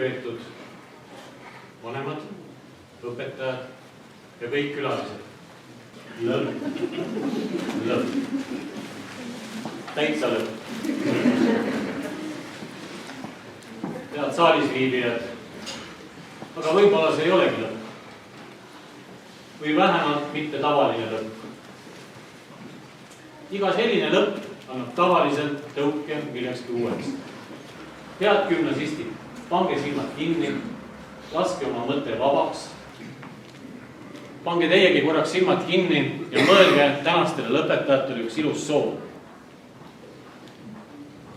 lugupeetud vanemad, õpetajad ja kõik külalised. Lõpp. Täitsa lõpp. Head saalis viibijad. Aga võib-olla see ei olegi lõpp. Või vähemalt mitte tavaline lõpp. Iga selline lõpp annab tavaliselt tõuke millekski uueks. Head gümnasistid, pange silmad kinni, laske oma mõte vabaks. Pange teiegi korraks silmad kinni ja mõelge tänastele lõpetajatele üks ilus soov.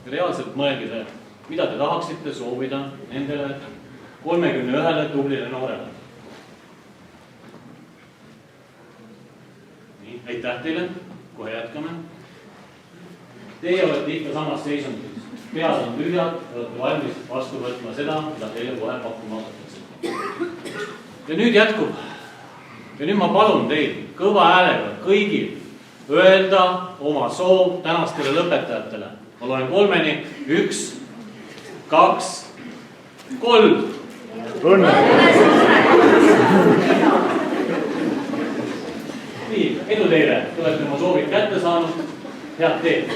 Reaalselt mõelge see, mida te tahaksite soovida nendele 31 tublile noorele. Nii, aitäh teile, kohe jätkame. Teie olete ikka samas seisundis. Pead on tühjad, olete valmis vastu võtma seda, mida teile kohe pakkuma hakatakse. Ja nüüd jätkub. Ja nüüd ma palun teid kõva häälega kõigil öelda oma soov tänastele lõpetajatele. Ma loen 3-ni. 1, 2, 3. Õnne! Nii, edu teile. Te olete oma soovid kätte saanud. Head teed!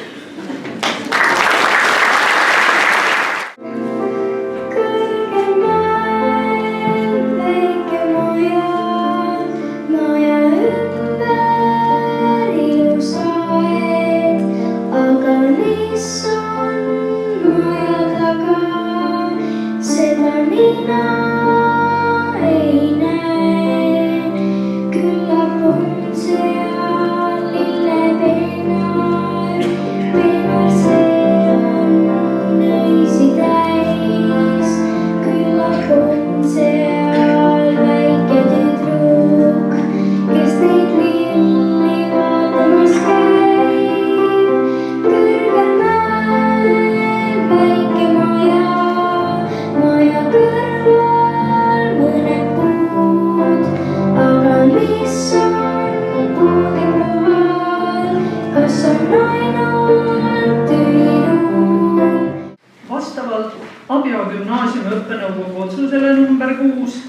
Vastavalt Abja gümnaasiumi õppenõukogu otsusele number 6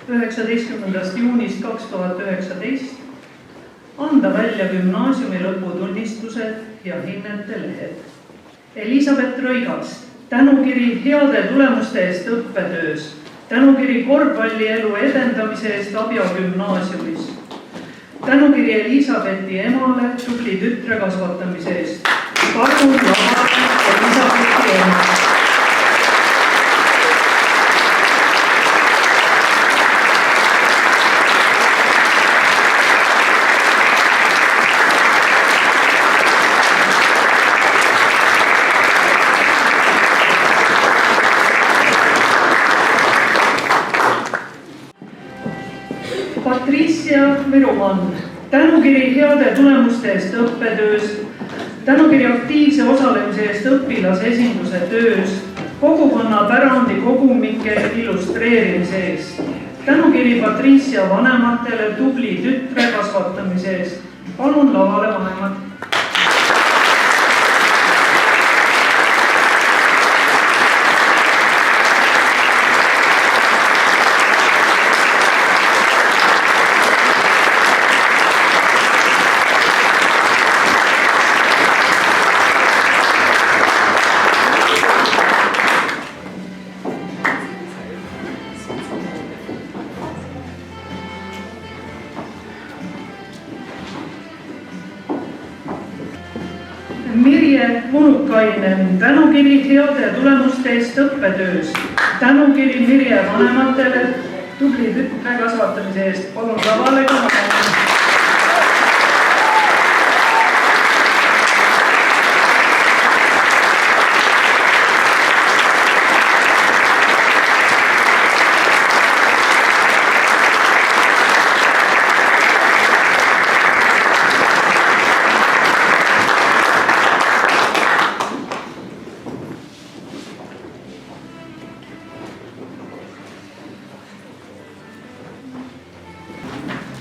19. juunist 2019 anda välja gümnaasiumi lõputunnistused ja hinnete lehed. Elisabeth Rõigas, tänukiri heade tulemuste eest õppetöös, tänukiri korvpallielu edendamise eest Abja gümnaasiumis, tänukiri Elisabethi emale tubli tütre kasvatamise eest. Palun lavale Elisabethi ema. Patricia Virumann, tänukiri heade tulemuste eest õppetöös, tänukiri aktiivse osalemise eest õpilasesinduse töös, kogukonna pärandi kogumike illustreerimise eest, tänukiri Patricia vanematele tubli tütre kasvatamise eest. Palun lavale vanemad. Mirje Munukainen, tänukiri heade tulemuste eest õppetöös, tänukiri Mirje vanematele tubli tütre kasvatamise eest. Palun lavale ka vanemad.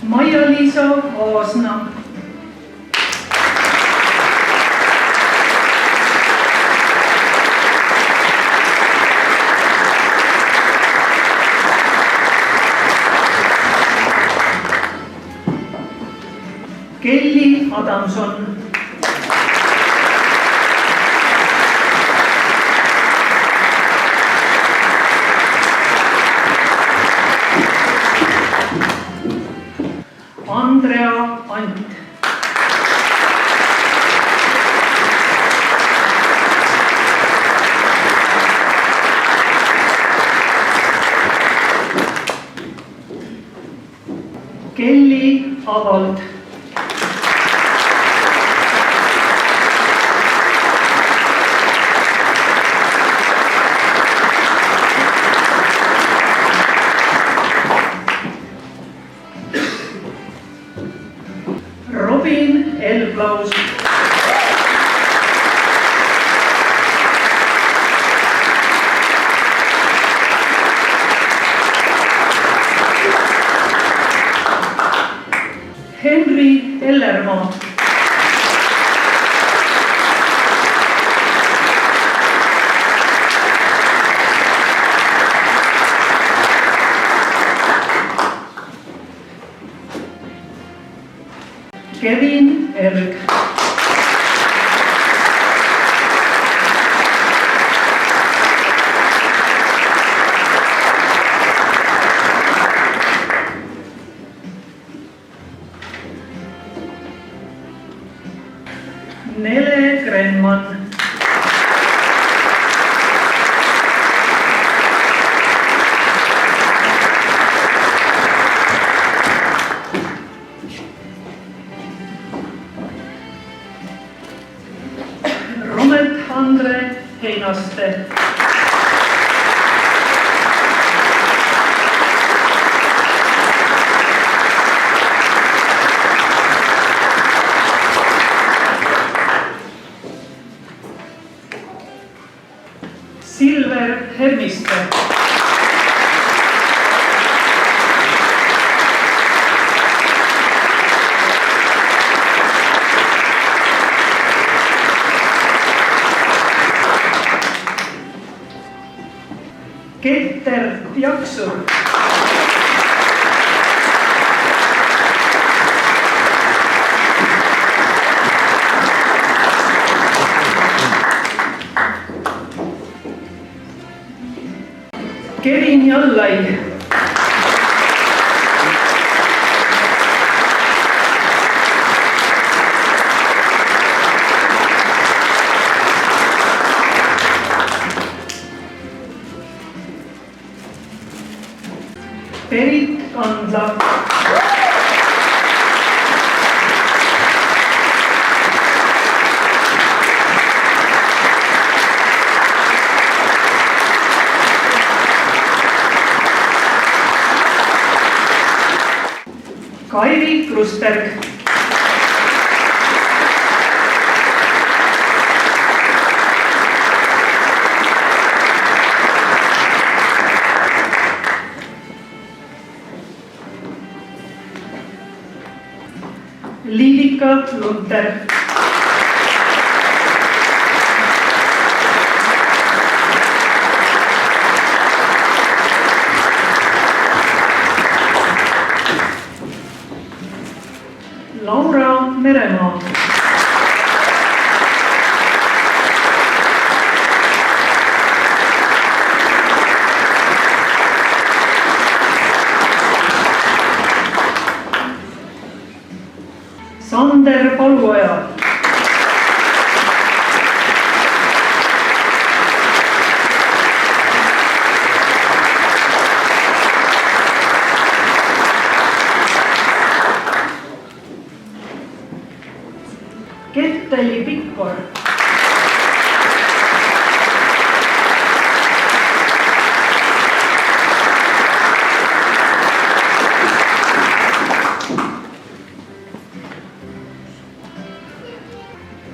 Maia-Liisa Aasna. Adamson. Andrea Ant. Kelly Avald. Robin Elblaus. Henri Ellermaa. Kevin Erg. Nele Grenman. Romet Andre Heinaste. Silver Hermiste. Ketter Jaksur. Kevin Jallai. Perit Kandla. Kairi Krusberg. Liivika Lunter. Laura Meremaa. Sander Paluoja. Ketteli Pikkor.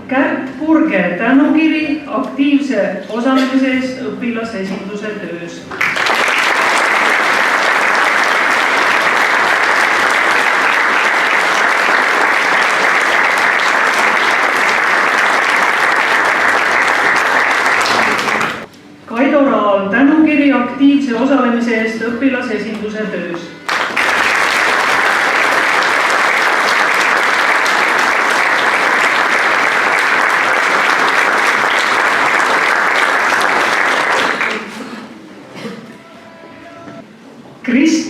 Kärt Purge tänukiri aktiivse osalemise eest õpilasesinduse töös. Kaido Raal tänukiri aktiivse osalemise eest õpilasesinduse töös.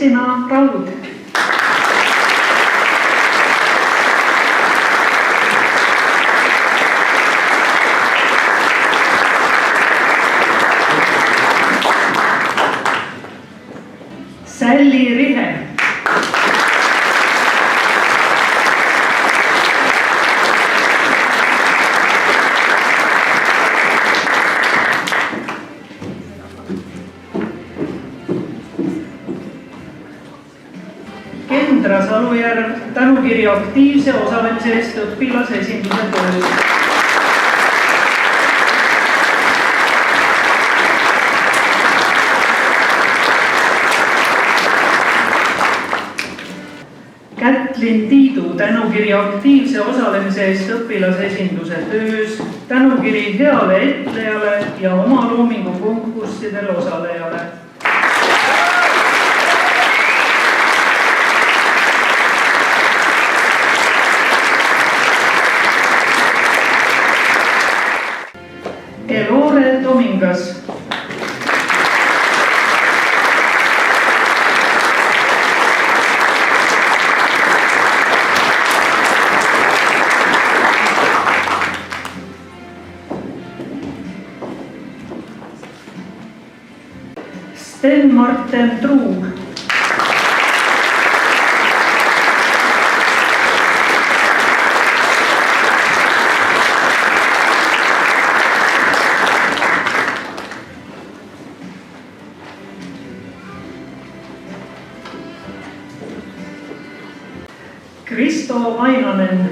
Kristina Raud. Sälli Rihe. Kendra Salujärv tänukiri aktiivse osalemise eest õpilasesinduse töös. Kätlin Tiidu tänukiri aktiivse osalemise eest õpilasesinduse töös, tänukiri heale etlejale ja oma loomingu konkurssidel osalejale. Elore Domingas. Sten-Marten Truug. Kristo Vainanen.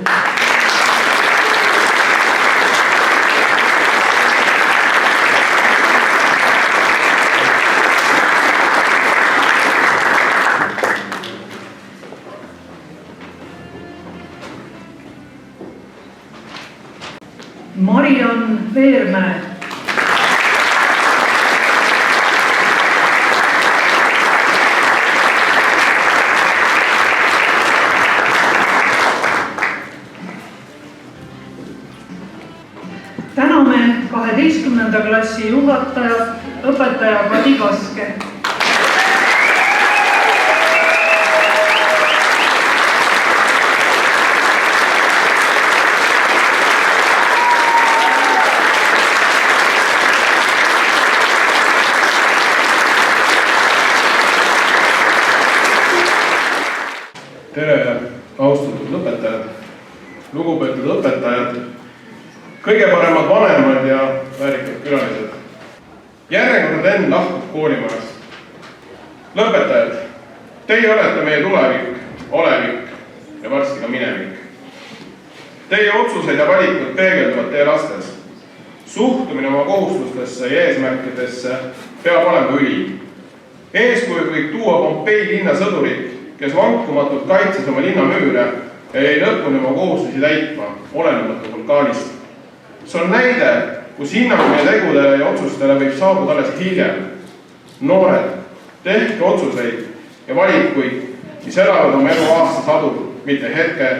Mariann Veermäe. Täname 12. klassi juhataja, õpetaja Kadi Kaske. Tere, austatud lõpetajad, lugupeetud õpetajad, kõige paremad vanemad ja väärikad külalised. Järjekord Enn lahkub koolimajast. Lõpetajad, teie olete meie tulevik, olevik ja varsti ka minevik. Teie otsused ja valikud peegelduvad teie lastes. Suhtumine oma kohustustesse ja eesmärkidesse peab olema ülim. Eeskuju võib tuua Pompei linna sõdurit, kes vankumatult kaitses oma linna müüre ja jäi lõpuni oma kohustusi täitma, olenemata vulkaanist. See on näide, kus hinnang meie tegudele ja otsustele võib saabuda alles hiljem. Noored, tehke otsuseid ja valikuid, mis elavad oma elu aastasadu, mitte hetke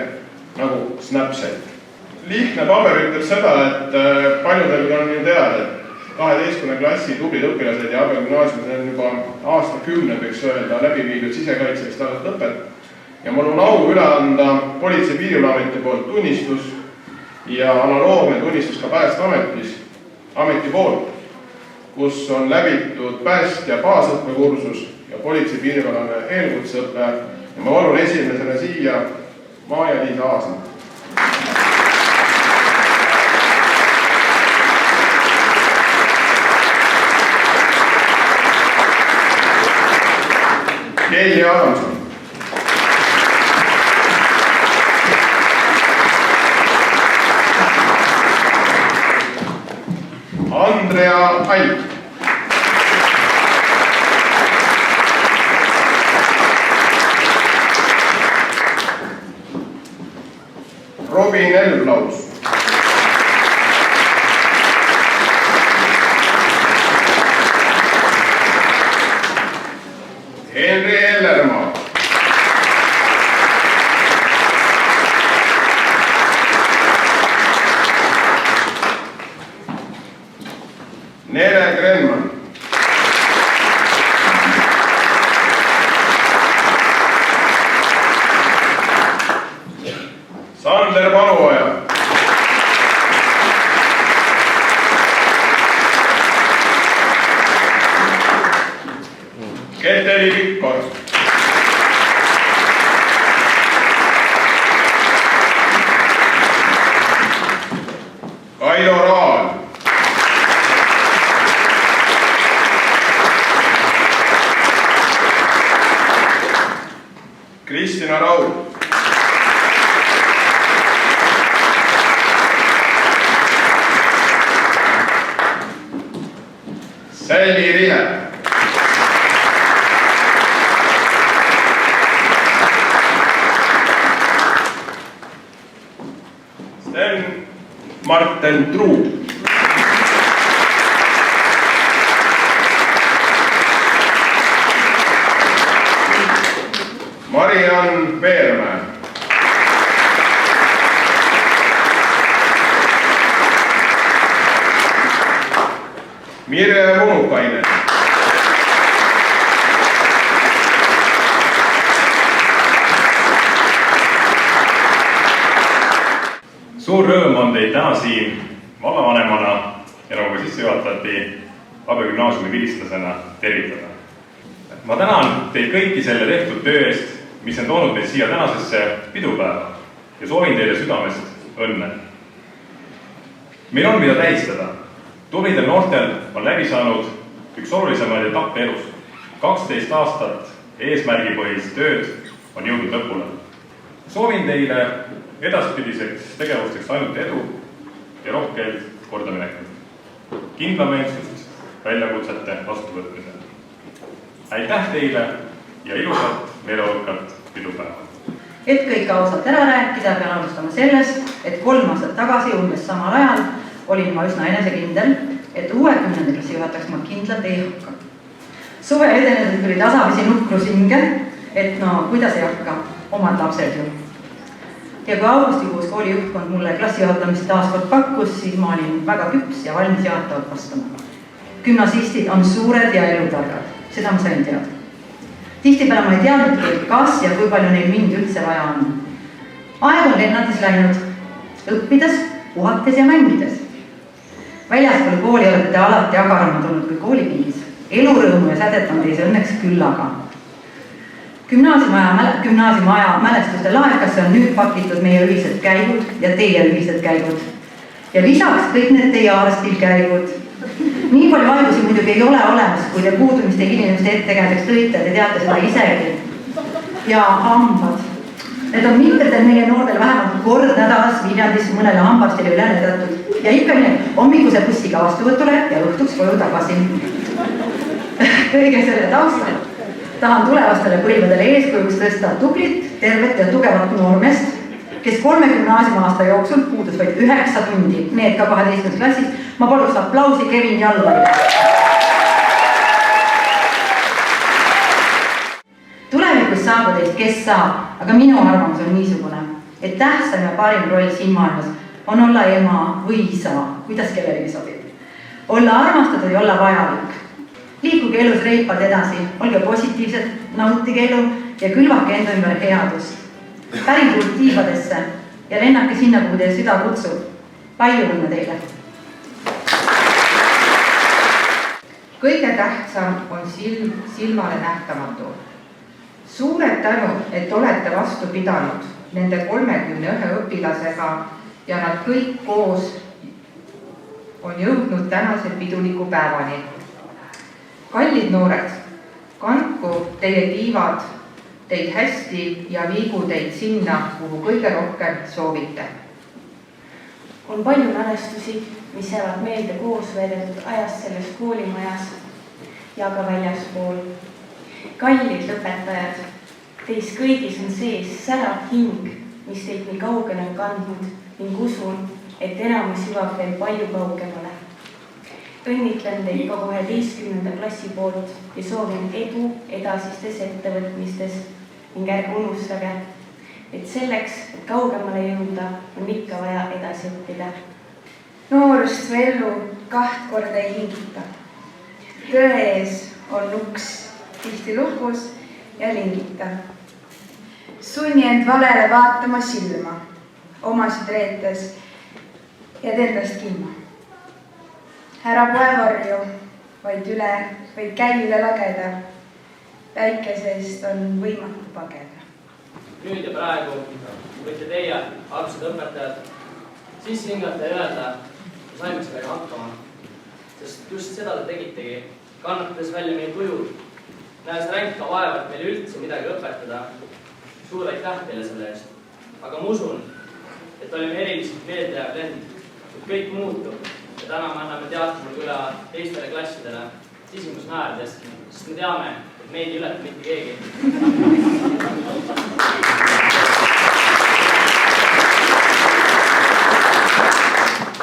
nagu Snapchat. Lihtne paber ütleb seda, et paljudel on ju teada, et 12. klassi tublid õpilased ja Abel gümnaasiumis on juba aastakümne, võiks öelda, läbi viidud sisekaitselist aastat õpet ja mul on au üle anda Politsei- ja Piirivalveameti poolt tunnistus ja analoogne tunnistus ka Päästeametis, ameti poolt, kus on läbitud päästja baasõppekursus ja politsei- ja piirivalve eelkutseõpe ja ma palun esimesena siia Maia-Liisa Aasna. Kelly Adamson. Andrea Alp. Robin Elblaus. Henri Ellermaa. Nele Grenman. Keteli Pikkor. Kaido Raal. Kristina Raul. Selli Rihe. Sten Marten Truu. Mariann Veermäe. Mirje Munukainen. Suur rõõm on teid täna siin vallavanemana ja nagu sissejuhatati Abe gümnaasiumi vilistlasena tervitada. Ma tänan teid kõiki selle tehtud töö eest, mis on toonud meid siia tänasesse pidupäeva ja soovin teile südamest õnne. Meil on mida tähistada. Tublidel noortel on läbi saanud üks olulisemaid etappe elus. 12 aastat eesmärgipõhist tööd on jõudnud lõpule. Soovin teile edaspidiseks tegevusteks ainult edu ja rohkelt kordaminekut. Kindlameelsust väljakutsete vastuvõtmisel. Aitäh teile ja ilusat meeleolukat pidupäeva. Et kõik ausalt ära rääkida, pean alustama sellest, et 3 aastat tagasi umbes samal ajal olin ma üsna enesekindel, et uue 10. klassi juhataks ma kindlalt ei hakka. Suve edenedes tuli tasapisi nukrus hinge, et no kuidas ei hakka, omad lapsed ju. Ja kui augustikuus kooli juhtkond mulle klassi juhatamist taaskord pakkus, siis ma olin väga küps ja valmis juhatavat vastama. Gümnasistid on suured ja elutargad, seda ma sain teada. Tihtipeale ma ei teadnudki, kas ja kui palju neil mind üldse vaja on. Aeg on lennates läinud, õppides, puhates ja mängides. Väljaspool kooli olete alati agaramad olnud kui koolipiis. Elurõõmu ja sädet on teis õnneks küllaga. Gümnaasiumaja mälestuste laekasse on nüüd pakitud meie ühised käigud ja teie ühised käigud. Ja lisaks kõik need teie aastil käigud. Nii palju vaigusi muidugi ei ole olemas, kui te puudumiste inimeste ettekäändeks tõite, te teate seda isegi. Ja hambad. Need on mitmetel meie noortel vähemalt kord nädalas Viljandis mõnele hambastile üle näidatud. Ja ikka hommikuse bussiga vastuvõtule ja õhtuks koju tagasi. Kõige selle taustal tahan tulevastele põlvedele eeskujuks tõsta tublit, tervet ja tugevat noormest, kes 3 gümnaasiumiaasta jooksul puudus vaid 9 tundi, need ka 12. klassis. Ma paluks aplausi Kevin Jalvarile. Tulevikus saabu teist, kes saab, aga minu arvamus on niisugune, et tähtsam ja parim roll siin maailmas on olla ema või isa, kuidas kellelegi sobib. Olla armastatud ja olla vajalik. Liikuge elus reipad edasi, olge positiivsed, nautige elu ja külvake enda ümber headust. Päringuid tiivadesse ja lennake sinna, kuhu teie süda kutsub. Palju õnne teile! Kõige tähtsam on silmale nähtamatu. Suured tänu, et olete vastu pidanud nende 31 õpilasega ja nad kõik koos on jõudnud tänase piduliku päevani. Kallid noored, kandku teie tiivad teid hästi ja viigu teid sinna, kuhu kõige rohkem soovite. On palju mälestusi, mis jäävad meelde koos veedetud ajast selles koolimajas ja ka väljaspool. Kallid lõpetajad, teis kõigis on sees särav hing, mis teid nii kaugele on kandnud ning usun, et enamus jõuab veel palju kaugemale. Õnnitlen teid kogu 11. klassi poolt ja soovin edu edasistes ettevõtmistes ning ärge unustage, et selleks, et kaugemale jõuda, on ikka vaja edasi õppida. Noorust või ellu 2 korda ei hingita. Tõe ees on uks tihti lukus ja lingita. Sunni end valele vaatama silma, omasid reetes ja endast kinni. Ära poe varju, vaid käi üle lageda päikesest on võimatu pageda. Nüüd ja praegu võite teie, armsad õpetajad, sisse hingata ja öelda, me saime sellega hakkama. Sest just seda te tegitegi, kannatades välja meie tujud, nähes ränka vaeva, et meile üldse midagi õpetada. Suur aitäh teile selle eest. Aga ma usun, et olime eriliselt meeldejääv lend, et kõik muutub ja täna me anname teatmul üle teistele klassidele sisimus naerdes, sest me teame, et meid ei ületa mitte keegi.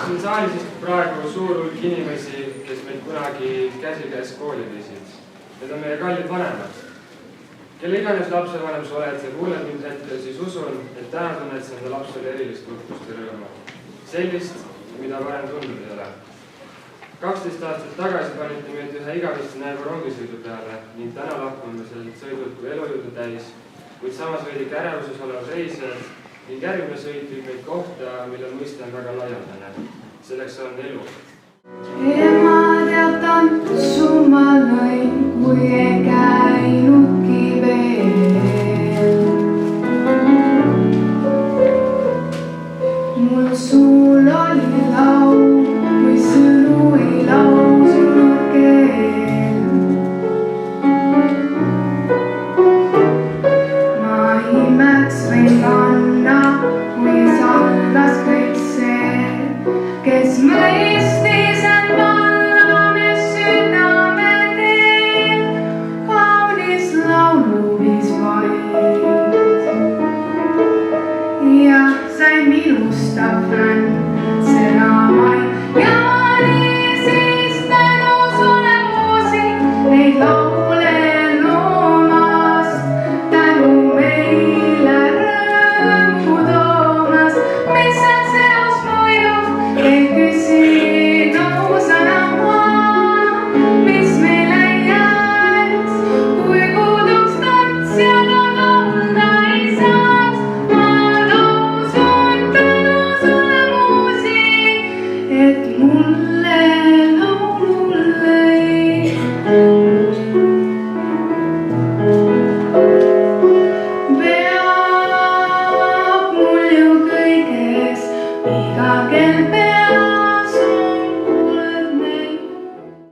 Siin saalis istub praegu suur hulk inimesi, kes meid kunagi käsikäes kooli viisid. Need on meie kallid vanemad. Kelle iganes lapsevanem sa oled ja kuuled mind hetkel, siis usun, et täna tunned sa enda lapsele erilist uhkust ja rõõmu. Sellist, mida varem tundnud ei ole. 12 aastat tagasi panite meid ühe igavesti näeva rongisõidu peale ning täna lahkume sellelt sõidult kui elujõudu täis, kuid samas veidi kärevuses olevad reisijad ning järgmine sõit viib meid kohta, mille mõiste on väga laialdane. Selleks on elu. Ema teab tantu